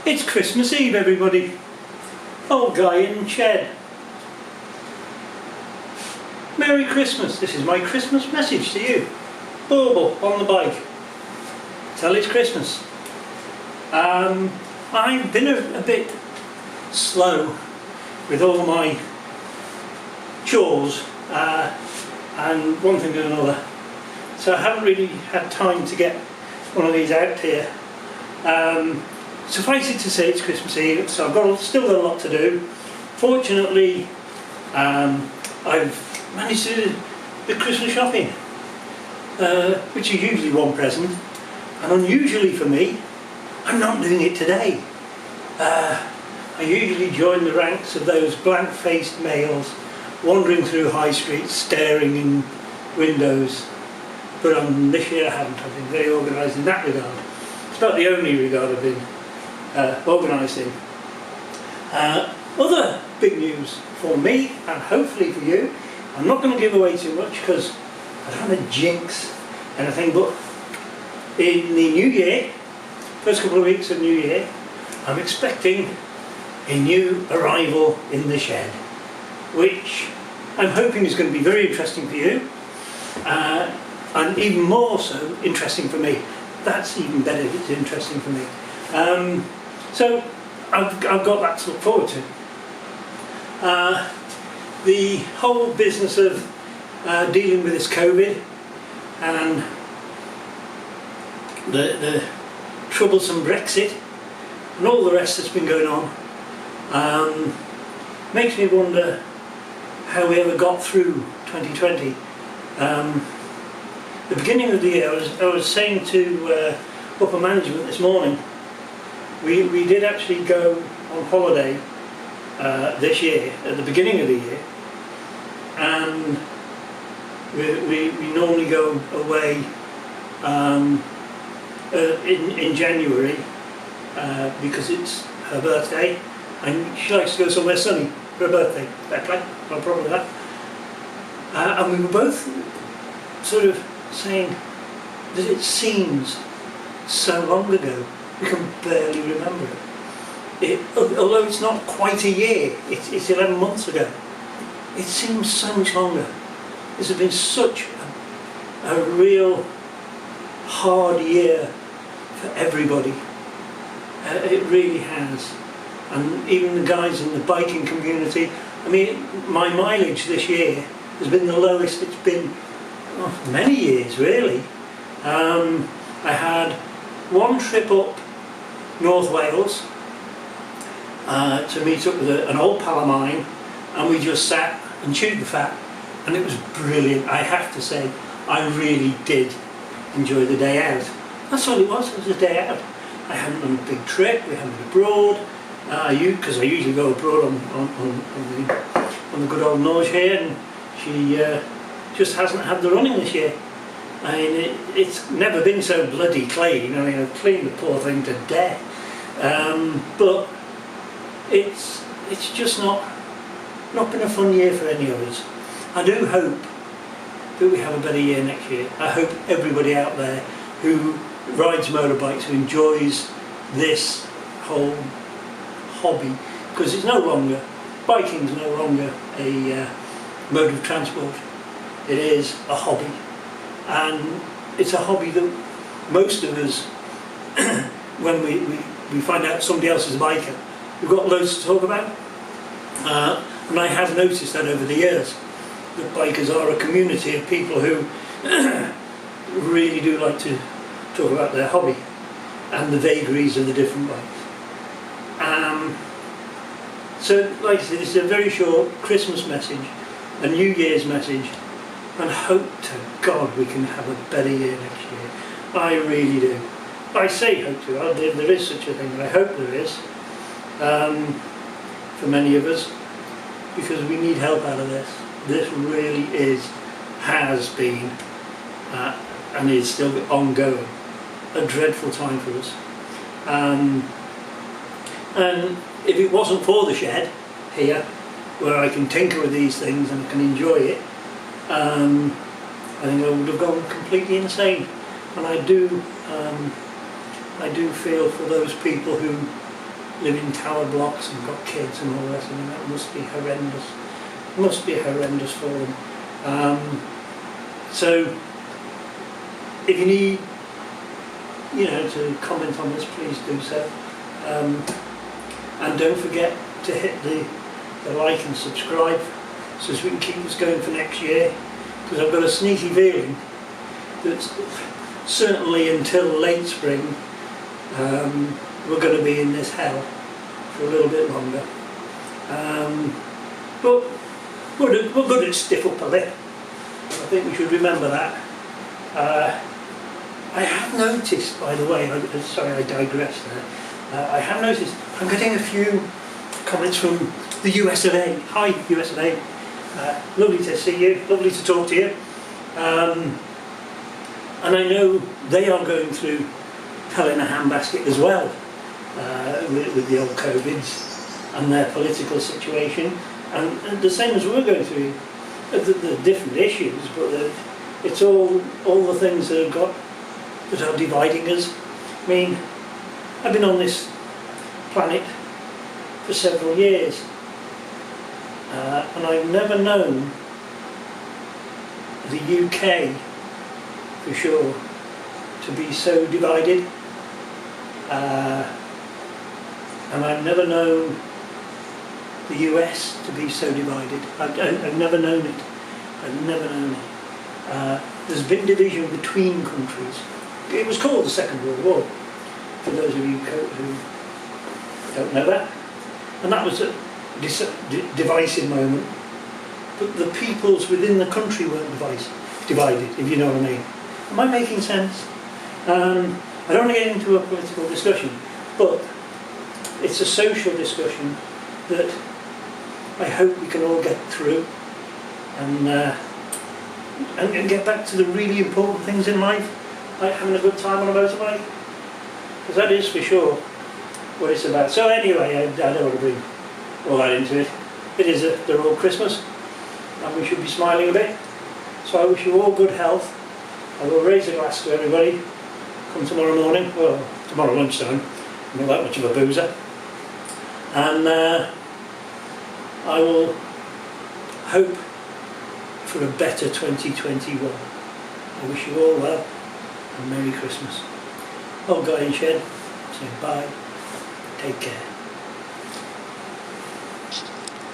It's Christmas Eve, everybody. Old guy in shed. Merry Christmas. This is my Christmas message to you. Bauble on the bike. Tell it's Christmas. I've been a bit slow with all my chores and one thing and another. So I haven't really had time to get one of these out here. Suffice it to say it's Christmas Eve, so I've still got a lot to do. Fortunately, I've managed to do the Christmas shopping, which is usually one present, and unusually for me, I'm not doing it today. I usually join the ranks of those blank-faced males wandering through high streets, staring in windows, but this year I haven't. I've been very organised in that regard. It's not the only regard I've been organised in. Other big news for me, and hopefully for you, I'm not going to give away too much because I don't want to jinx anything, but in the new year, first couple of weeks of New Year, I'm expecting a new arrival in the shed, which I'm hoping is going to be very interesting for you, and even more so interesting for me. That's even better if it's interesting for me. So I've got that to look forward to. The whole business of dealing with this COVID and the troublesome Brexit and all the rest that's been going on makes me wonder how we ever got through 2020. The beginning of the year, I was saying to upper management this morning, we did actually go on holiday this year, at the beginning of the year, and we normally go away in January because it's her birthday and she likes to go somewhere sunny for her birthday. Fair play, no problem with that. And we were both sort of saying that it seems so long ago, we can barely remember it. Although it's not quite a year, it's 11 months ago. It seems so much longer. This has been such a real hard year for everybody. It really has. And even the guys in the biking community, I mean, my mileage this year has been the lowest it's been for many years, really. I had one trip up North Wales to meet up with an old pal of mine, and we just sat and chewed the fat, and it was brilliant. I have to say, I really did enjoy the day out. That's all it was a day out. I hadn't done a big trip, we hadn't been abroad, because I usually go abroad on the good old Norge here, and she just hasn't had the running this year. I mean, it's never been so bloody clean. I mean, I've cleaned the poor thing to death. But it's just not been a fun year for any of us. I do hope that we have a better year next year. I hope everybody out there who rides motorbikes, who enjoys this whole hobby, because it's no longer, biking's no longer a mode of transport. It is a hobby. And it's a hobby that most of us, when we find out somebody else is a biker, we've got loads to talk about. And I have noticed that over the years, that bikers are a community of people who really do like to talk about their hobby and the vagaries of the different bikes. So, like I said, this is a very short Christmas message, a New Year's message, and hope to God we can have a better year next year. I really do. I say hope to God, there is such a thing, and I hope there is, for many of us, because we need help out of this. This really has been, and is still ongoing, a dreadful time for us. And if it wasn't for the shed here, where I can tinker with these things and I can enjoy it, I think I would have gone completely insane. And I do feel for those people who live in tower blocks and got kids and all that. I mean, that must be horrendous. Must be horrendous for them. So, if you need, to comment on this, please do so. And don't forget to hit the like and subscribe, so as we can keep this going for next year. Because I've got a sneaky feeling that certainly until late spring, we're going to be in this hell for a little bit longer. But we're good at stiff upper lip. I think we should remember that. I have noticed, by the way, sorry I digress there, I have noticed I'm getting a few comments from the US of A. Hi US of A. Lovely to see you, lovely to talk to you. And I know they are going through hell in a handbasket as well, with the old COVIDs and their political situation, and the same as we're going through. The different issues, but it's all the things that are dividing us. I mean, I've been on this planet for several years, and I've never known the UK, for sure, to be so divided, and I've never known the US to be so divided. I've never known it. I've never known it. There's been division between countries. It was called the Second World War, for those of you who don't know that. And that was a divisive moment. But the peoples within the country weren't divided, if you know what I mean. Am I making sense? I don't want to get into a political discussion, but it's a social discussion that I hope we can all get through and get back to the really important things in life, like having a good time on a motorbike, because that is for sure what it's about. So anyway, I don't want to bring all that into it. It is they're all Christmas, and we should be smiling a bit. So I wish you all good health. I will raise a glass to everybody come tomorrow morning, well, tomorrow lunchtime. I'm not that much of a boozer. And I will hope for a better 2021. I wish you all well and Merry Christmas. Old guy in shed saying bye. Take care.